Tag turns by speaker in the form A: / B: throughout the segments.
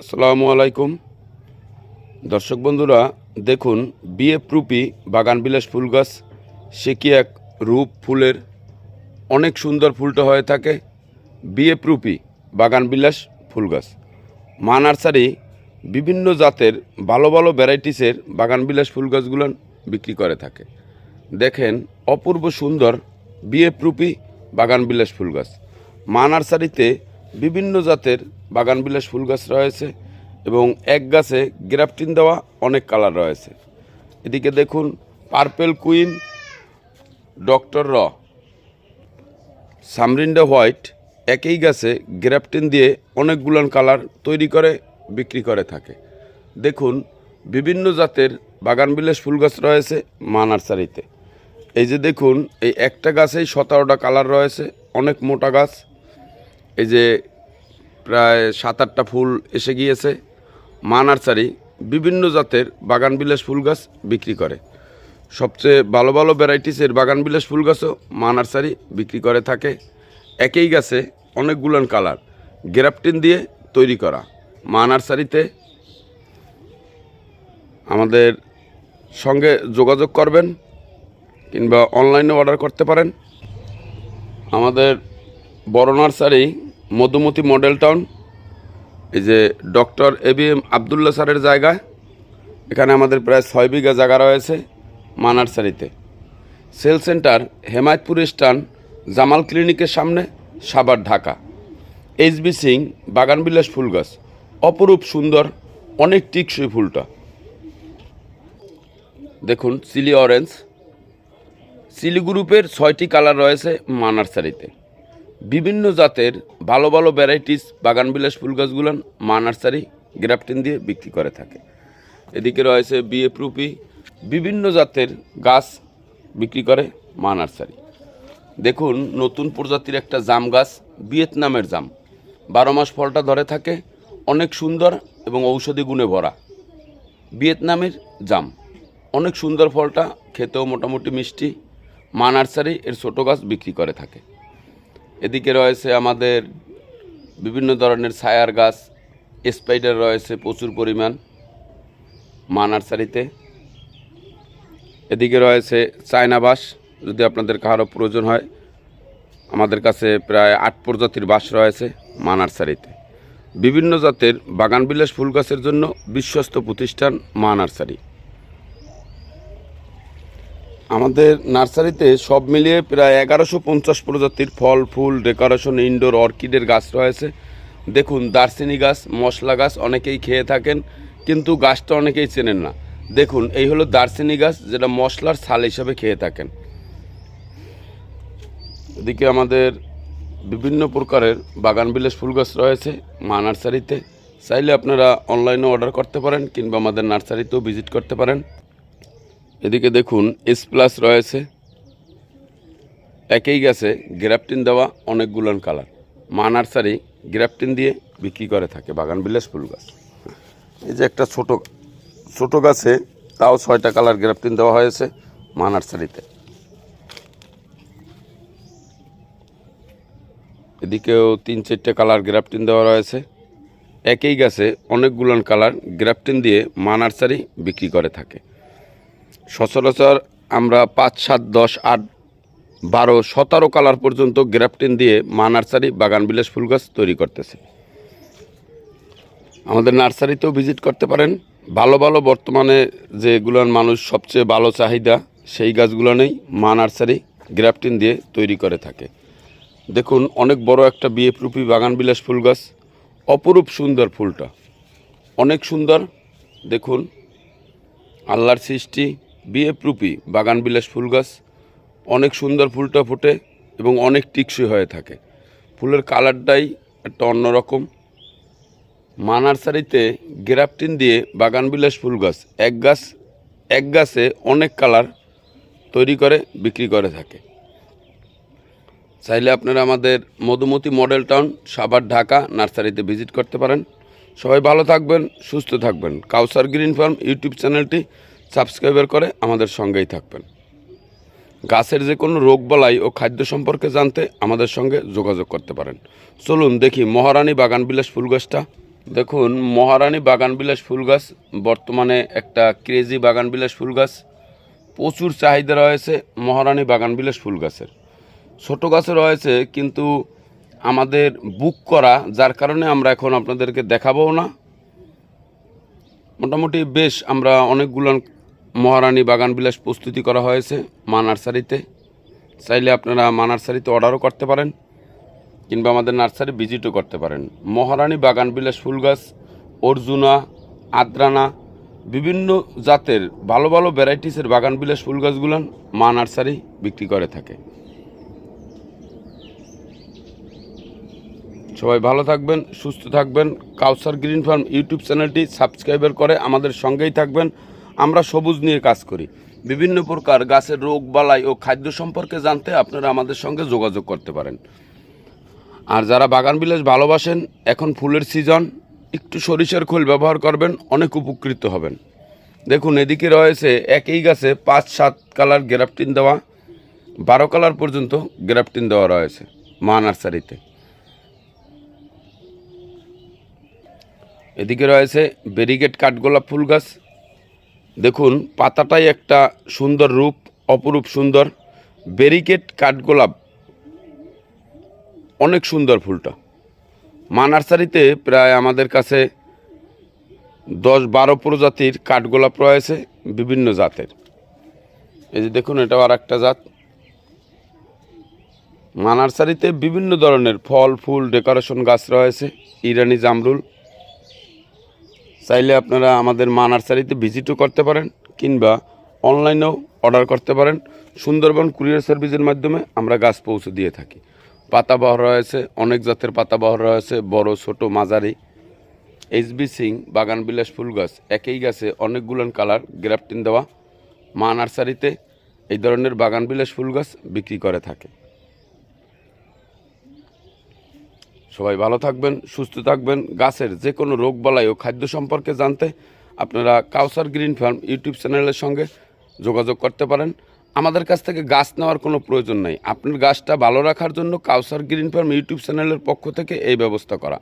A: আসসালামু আলাইকুম দর্শক বন্ধুরা, দেখুন বিএফ রূপী বাগান বিলাস ফুল গাছ। সে কি এক রূপ! ফুলের অনেক সুন্দর ফুলটা হয়ে থাকে। বিএফ রূপী বাগান বিলাস ফুল গাছ মা নার্সারি বিভিন্ন জাতের ভালো ভালো ভ্যারাইটিসের বাগান বিলাস ফুল গাছগুলো বিক্রি করে থাকে। দেখেন অপূর্ব সুন্দর বিএফ রূপী বাগান বিলাস ফুল গাছ। মা নার্সারিতে বিভিন্ন জাতের বাগান বিলাস ফুল গাছ রয়েছে এবং এক গাছে গ্রাফটিন দেওয়া অনেক কালার রয়েছে। এদিকে দেখুন পার্পেল কুইন, ডক্টর র, সামরিন্ডা হোয়াইট একই গাছে গ্রাফটিন দিয়ে অনেকগুলান কালার তৈরি করে বিক্রি করে থাকে। দেখুন বিভিন্ন জাতের বাগান বিলাস ফুল গাছ রয়েছে মা নার্সারিতে। এই যে দেখুন, এই একটা গাছেই 17টা কালার রয়েছে, অনেক মোটা গাছ। এই যে প্রায় 7-8টা ফুল এসে গিয়েছে। মা নার্সারি বিভিন্ন জাতের বাগান বিলাস ফুল গাছ বিক্রি করে। সবচেয়ে ভালো ভালো ভ্যারাইটিসের বাগান বিলাস ফুল গাছও মা নার্সারি বিক্রি করে থাকে। একই গাছে অনেকগুলান কালার গ্রাফটিন দিয়ে তৈরি করা। মা নার্সারিতে আমাদের সঙ্গে যোগাযোগ করবেন কিংবা অনলাইনে অর্ডার করতে পারেন। আমাদের বড় নার্সারি মধুমতি মডেল টাউন, এই যে ডক্টর এবিএম আবদুল্লাহ স্যারের জায়গায়। এখানে আমাদের প্রায় 6 বিঘা জায়গা রয়েছে মা নার্সারিতে। সেল সেন্টার হেমায়তপুর স্টান, জামাল ক্লিনিকের সামনে, সাভার, ঢাকা। এইচবি সিং বাগান বিলাস ফুল গাছ অপরূপ সুন্দর, অনেক টিকসই ফুলটা। দেখুন চিলি অরেঞ্জ, চিলি গ্রুপের 6টি কালার রয়েছে মা নার্সারিতে। বিভিন্ন জাতের ভালো ভালো ভ্যারাইটিস বাগান বিলাস ফুল গাছগুলান মা নার্সারি গ্রাফটিন দিয়ে বিক্রি করে থাকে। এদিকে রয়েছে বিএফ রূপী বিভিন্ন জাতের গাছ বিক্রি করে মা নার্সারি। দেখুন নতুন প্রজাতির একটা জাম গাছ, ভিয়েতনামের জাম, 12 মাস ফলটা ধরে থাকে, অনেক সুন্দর এবং ঔষধি গুণে ভরা। ভিয়েতনামের জাম অনেক সুন্দর, ফলটা খেতেও মোটামুটি মিষ্টি। মা নার্সারি এর ছোটো গাছ বিক্রি করে থাকে। এদিকে রয়েছে আমাদের বিভিন্ন ধরনের ছায়ার গাছ, স্পাইডার রয়েছে প্রচুর পরিমাণ মা নার্সারিতে। এদিকে রয়েছে চায়না বাঁশ, যদি আপনাদের কারো প্রয়োজন হয়। আমাদের কাছে প্রায় 8 প্রজাতির বাঁশ রয়েছে মা নার্সারিতে। বিভিন্ন জাতের বাগান বিলাস ফুল গাছের জন্য বিশ্বস্ত প্রতিষ্ঠান মা নার্সারি। আমাদের নার্সারিতে সব মিলিয়ে প্রায় 1150 প্রজাতির ফল, ফুল, ডেকোরেশন, ইনডোর অর্কিডের গাছ রয়েছে। দেখুন দারচিনি গাছ, মশলা গাছ অনেকেই খেয়ে থাকেন, কিন্তু গাছটা অনেকেই চেনেন না। দেখুন এই হলো দারচিনি গাছ, যেটা মশলার ছাল হিসাবে খেয়ে থাকেন। এদিকে আমাদের বিভিন্ন প্রকারের বাগান বিলাস ফুল গাছ রয়েছে মা নার্সারিতে। চাইলে আপনারা অনলাইনে অর্ডার করতে পারেন কিংবা আমাদের নার্সারিতেও ভিজিট করতে পারেন। এদিকে দেখুন S+ রয়েছে, একই গাছে গ্রাফটিন দেওয়া অনেকগুলান কালার। মা নার্সারি গ্রাফটিন দিয়ে বিক্রি করে থাকে বাগান বিলাস ফুল গাছ। এই যে একটা ছোট গাছে তাও 6টা কালার গ্রাফটিন দেওয়া হয়েছে মা নার্সারিতে। এদিকেও 3-4টে কালার গ্রাফটিন দেওয়া রয়েছে। একই গাছে অনেকগুলান কালার গ্রাফটিন দিয়ে মা নার্সারি বিক্রি করে থাকে। সচরাচর আমরা 5, 7, 10, 8, 12, 17 কালার পর্যন্ত গ্রাফটিন দিয়ে মা নার্সারি বাগান বিলাস ফুল গাছ তৈরি করতেছে। আমাদের নার্সারিতেও ভিজিট করতে পারেন। ভালো ভালো বর্তমানে যেগুলোর মানুষ সবচেয়ে ভালো চাহিদা, সেই গাছগুলো নেই মা নার্সারি গ্রাফটিন দিয়ে তৈরি করে থাকে। দেখুন অনেক বড় একটা বিএফ রূপী বাগান বিলাস ফুল গাছ, অপরূপ সুন্দর, ফুলটা অনেক সুন্দর। দেখুন আল্লাহর সৃষ্টি বিএফ রূপী বাগান বিলাস ফুল গাছ, অনেক সুন্দর ফুলটা ফোটে এবং অনেক টিকসই হয়ে থাকে। ফুলের কালারটাই একটা অন্যরকম। মা নার্সারিতে গ্রাফটিন দিয়ে বাগান বিলাস ফুল গাছ এক গাছে অনেক কালার তৈরি করে বিক্রি করে থাকে। চাইলে আপনারা আমাদের মধুমতি মডেল টাউন, সাভার, ঢাকা নার্সারিতে ভিজিট করতে পারেন। সবাই ভালো থাকবেন, সুস্থ থাকবেন। কাউসার গ্রিন ফার্ম ইউটিউব চ্যানেলটি সাবস্ক্রাইব করে আমাদের সঙ্গেই থাকবেন। গাছের যে কোনো রোগবালাই ও খাদ্য সম্পর্কে জানতে আমাদের সঙ্গে যোগাযোগ করতে পারেন। চলুন দেখি মহারানী বাগান বিলাস ফুল গাছটা। দেখুন, মহারানী বাগানবিলাস ফুল গাছ বর্তমানে একটা ক্রেজি বাগানবিলাস ফুল গাছ। প্রচুর চাহিদা রয়েছে মহারানী বাগানবিলাস ফুল গাছের। ছোটো গাছে রয়েছে কিন্তু আমাদের বুক করা, যার কারণে আমরা এখন আপনাদেরকে দেখাবো না। মোটামুটি বেশ আমরা অনেকগুলো মহারানী বাগানবিলাস প্রস্তুতি করা হয়েছে মা নার্সারিতে। চাইলে আপনারা মা নার্সারিতে অর্ডারও করতে পারেন কিংবা আমাদের নার্সারি ভিজিটও করতে পারেন। মহারানী বাগানবিলাস ফুল গাছ, অর্জুনা, আদ্রানা, বিভিন্ন জাতের ভালো ভালো ভ্যারাইটিসের বাগানবিলাস ফুল গাছগুলান মা নার্সারি বিক্রি করে থাকে। সবাই ভালো থাকবেন, সুস্থ থাকবেন। কাউসার গ্রিন ফার্ম ইউটিউব চ্যানেলটি সাবস্ক্রাইবার করে আমাদের সঙ্গেই থাকবেন। আমরা সবুজ নিয়ে কাজ করি। বিভিন্ন প্রকার গাছের রোগ বালাই ও খাদ্য সম্পর্কে জানতে আপনারা আমাদের সঙ্গে যোগাযোগ করতে পারেন। আর যারা বাগানবিলাস ভালোবাসেন, এখন ফুলের সিজন, একটু সরিষার খোল ব্যবহার করবেন, অনেক উপকৃত হবেন। দেখুন, এদিকে রয়েছে একই গাছে 5-7 কালার গ্রাফটিন দেওয়া, 12 কালার পর্যন্ত গ্রাফটিন দেওয়া রয়েছে মা নার্সারিতে। এদিকে রয়েছে ব্যারিকেড কাঠগোলাপ ফুল গাছ। দেখুন, পাতাটাই একটা সুন্দর রূপ, অপরূপ সুন্দর। ব্যারিকেড কাঠগোলাপ অনেক সুন্দর ফুলটা। মা নার্সারিতে প্রায় আমাদের কাছে 10-12 প্রজাতির কাঠগোলাপ রয়েছে, বিভিন্ন জাতের। এই যে দেখুন, এটাও আর একটা জাত। মা নার্সারিতে বিভিন্ন ধরনের ফল ফুল ডেকোরেশন গাছ রয়েছে, ইরানি জামরুল। চাইলে আপনারা আমাদের মা নার্সারিতে ভিজিটও করতে পারেন কিংবা অনলাইনেও অর্ডার করতে পারেন। সুন্দরবন কুরিয়ার সার্ভিসের মাধ্যমে আমরা গাছ পৌঁছে দিয়ে থাকি। পাতাবহর রয়েছে, অনেক জাতের পাতাবহর রয়েছে, বড় ছোট মাঝারি। এইচবি সিং বাগানবিলাস ফুল গাছ, একই গাছে অনেকগুলো কালার গ্রাফটিন দেওয়া। মা নার্সারিতে এই ধরনের বাগানবিলাস ফুল গাছ বিক্রি করে থাকে। সবাই ভালো থাকবেন, সুস্থ থাকবেন। গাছের যে কোনো রোগ বালাই ও খাদ্য সম্পর্কে জানতে আপনারা কাউসার গ্রিন ফার্ম ইউটিউব চ্যানেলের সঙ্গে যোগাযোগ করতে পারেন। আমাদের কাছ থেকে গাছ নেওয়ার কোনো প্রয়োজন নেই। আপনার গাছটা ভালো রাখার জন্য কাউসার গ্রিন ফার্ম ইউটিউব চ্যানেলের পক্ষ থেকে এই ব্যবস্থা করা।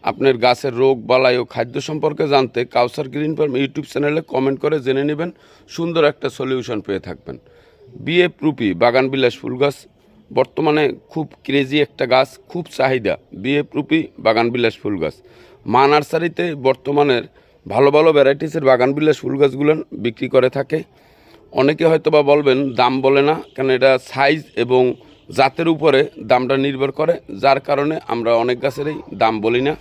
A: আপনার গাছের রোগ বালাই ও খাদ্য সম্পর্কে জানতে কাউসার গ্রিন ফার্ম ইউটিউব চ্যানেলে কমেন্ট করে জেনে নেবেন, সুন্দর একটা সলিউশন পেয়ে থাকবেন। বিএফ রুপি বাগানবিলাস ফুল গাছ বর্তমানে খুব ক্রেজি একটা গাছ, খুব চাহিদা। বিএফ রুপি বাগানবিলাস ফুল গাছ মা নার্সারিতে বর্তমানের ভালো ভালো ভ্যারাইটিসের বাগানবিলাস ফুল গাছগুলো বিক্রি করে থাকে। অনেকে হয়তো বা বলবেন দাম বলে না, কারণ এটা সাইজ এবং জাতের উপরে দামটা নির্ভর করে, যার কারণে আমরা অনেক গাছেরই দাম বলি না।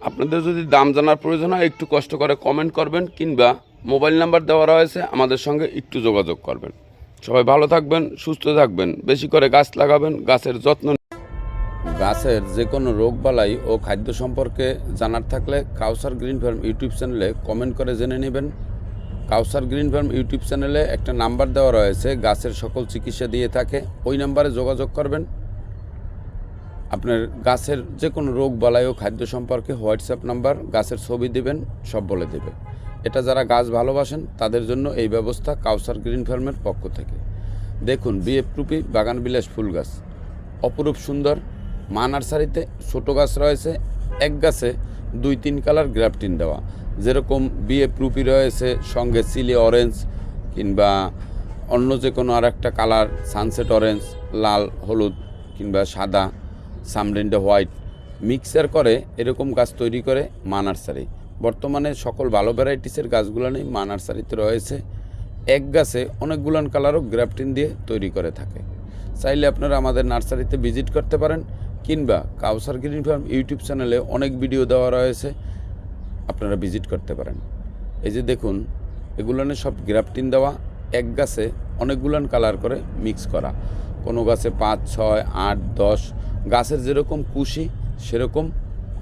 A: আপনাদের যদি দাম জানার প্রয়োজন হয়, একটু কষ্ট করে কমেন্ট করবেন কিংবা মোবাইল নাম্বার দেওয়া রয়েছে, আমাদের সঙ্গে একটু যোগাযোগ করবেন। সবাই ভালো থাকবেন, সুস্থ থাকবেন, বেশি করে গাছ লাগাবেন, গাছের যত্ন। গাছের যে কোনো রোগবালাই ও খাদ্য সম্পর্কে জানার থাকলে কাউসার গ্রিন ফার্ম ইউটিউব চ্যানেলে কমেন্ট করে জেনে নেবেন। কাউসার গ্রিন ফার্ম ইউটিউব চ্যানেলে একটা নাম্বার দেওয়া রয়েছে, গাছের সকল চিকিৎসা দিয়ে থাকে। ওই নাম্বারে যোগাযোগ করবেন। আপনার গাছের যে কোনো রোগ বালাই ও খাদ্য সম্পর্কে হোয়াটসঅ্যাপ নাম্বার, গাছের ছবি দেবেন, সব বলে দেবে। এটা যারা গাছ ভালোবাসেন তাদের জন্য এই ব্যবস্থা কাউসার গ্রিন ফার্মের পক্ষ থেকে। দেখুন, বিএফ রুপি বাগানবিলাস ফুল গাছ অপরূপ সুন্দর। মা নার্সারিতে ছোটো গাছ রয়েছে, এক গাছে 2-3 কালার গ্রাফটিন দেওয়া। যেরকম বিএফ রুপি রয়েছে, সঙ্গে চিলি অরেঞ্জ কিংবা অন্য যে কোনো আর একটা কালার, সানসেট অরেঞ্জ, লাল হলুদ কিংবা সাদা, সামরিন্ডা হোয়াইট মিক্সার করে এরকম গাছ তৈরি করে মা নার্সারি। বর্তমানে সকল ভালো ভ্যারাইটিসের গাছগুলো নেই মা নার্সারিতে রয়েছে। এক গাছে অনেকগুলান কালারও গ্রাফটিন দিয়ে তৈরি করে থাকে। চাইলে আপনারা আমাদের নার্সারিতে ভিজিট করতে পারেন কিংবা কাউসার গ্রিন ফার্ম ইউটিউব চ্যানেলে অনেক ভিডিও দেওয়া রয়েছে, আপনারা ভিজিট করতে পারেন। এই যে দেখুন, এগুলানে সব গ্রাফটিন দেওয়া, এক গাছে অনেকগুলান কালার করে মিক্স করা। কোনো গাছে 5, 6, 8, 10 গাছের যেরকম কুশি সেরকম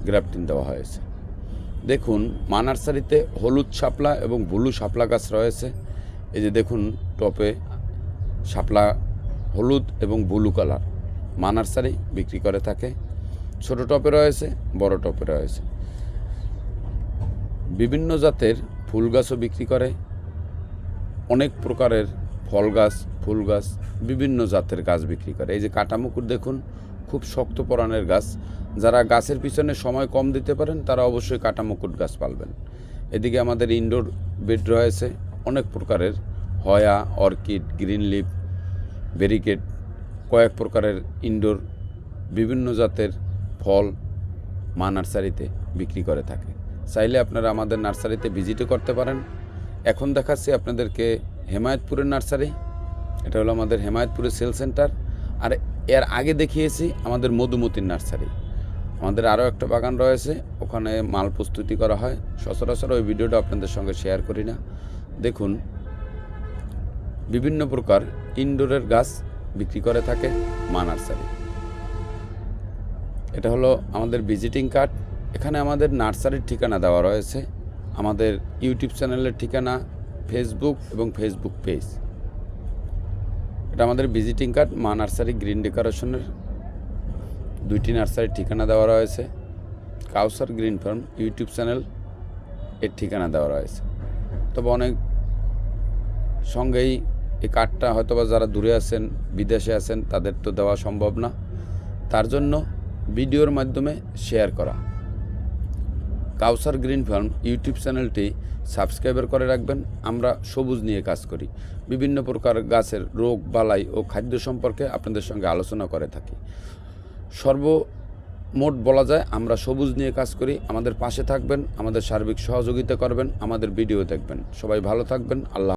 A: গ্রাফটিন দেওয়া হয়েছে। দেখুন, মা নার্সারিতে হলুদ শাপলা এবং ব্লু শাপলা গাছ রয়েছে। এই যে দেখুন, টপে শাপলা হলুদ এবং ব্লু কালার মা নার্সারি বিক্রি করে থাকে। ছোট টপে রয়েছে, বড় টপে রয়েছে। বিভিন্ন জাতের ফুল গাছও বিক্রি করে, অনেক প্রকারের ফল গাছ, ফুল গাছ, বিভিন্ন জাতের গাছ বিক্রি করে। এই যে কাটামুকুর দেখুন, খুব শক্ত পরানের গাছ। যারা গাছের পিছনে সময় কম দিতে পারেন তারা অবশ্যই কাটা মুকুট গাছ পালবেন। এদিকে আমাদের ইনডোর বেড রয়েছে অনেক প্রকারের, হয়া, অর্কিড, গ্রিন লিফ, ব্যারিকেড, কয়েক প্রকারের ইনডোর বিভিন্ন জাতের ফল মা নার্সারিতে বিক্রি করে থাকে। চাইলে আপনারা আমাদের নার্সারিতে ভিজিটও করতে পারেন। এখন দেখাচ্ছি আপনাদেরকে হেমায়েতপুরের নার্সারি। এটা হলো আমাদের হেমায়েতপুরের সেল সেন্টার। আর এর আগে দেখিয়েছি আমাদের মধুমতির নার্সারি। আমাদের আরও একটা বাগান রয়েছে, ওখানে মাল প্রস্তুতি করা হয়। সচরাচর ওই ভিডিওটা আপনাদের সঙ্গে শেয়ার করি না। দেখুন, বিভিন্ন প্রকার ইনডোরের গাছ বিক্রি করে থাকে মা নার্সারি। এটা হলো আমাদের ভিজিটিং কার্ড। এখানে আমাদের নার্সারির ঠিকানা দেওয়া রয়েছে, আমাদের ইউটিউব চ্যানেলের ঠিকানা, ফেসবুক এবং ফেসবুক পেজ। এটা আমাদের ভিজিটিং কার্ড। মা নার্সারি গ্রিন ডেকোরেশনের 2টি নার্সারির ঠিকানা দেওয়া রয়েছে। কাউসার গ্রিন ফার্ম ইউটিউব চ্যানেল এর ঠিকানা দেওয়া রয়েছে। তবে অনেক সঙ্গেই এই কার্ডটা হয়তোবা যারা দূরে আছেন, বিদেশে আছেন, তাদের তো দেওয়া সম্ভব না। তার জন্য ভিডিওর মাধ্যমে শেয়ার করা। কাউসার গ্রিন ফার্ম ইউটিউব চ্যানেলটি সাবস্ক্রাইবার করে রাখবেন। আমরা সবুজ নিয়ে কাজ করি। বিভিন্ন প্রকার গাছের রোগ বালাই ও খাদ্য সম্পর্কে আপনাদের সঙ্গে আলোচনা করে থাকি। সর্বমোট বলা যায় আমরা সবুজ নিয়ে কাজ করি। আমাদের পাশে থাকবেন, আমাদের সার্বিক সহযোগিতা করবেন, আমাদের ভিডিও দেখবেন। সবাই ভালো থাকবেন। আল্লাহ।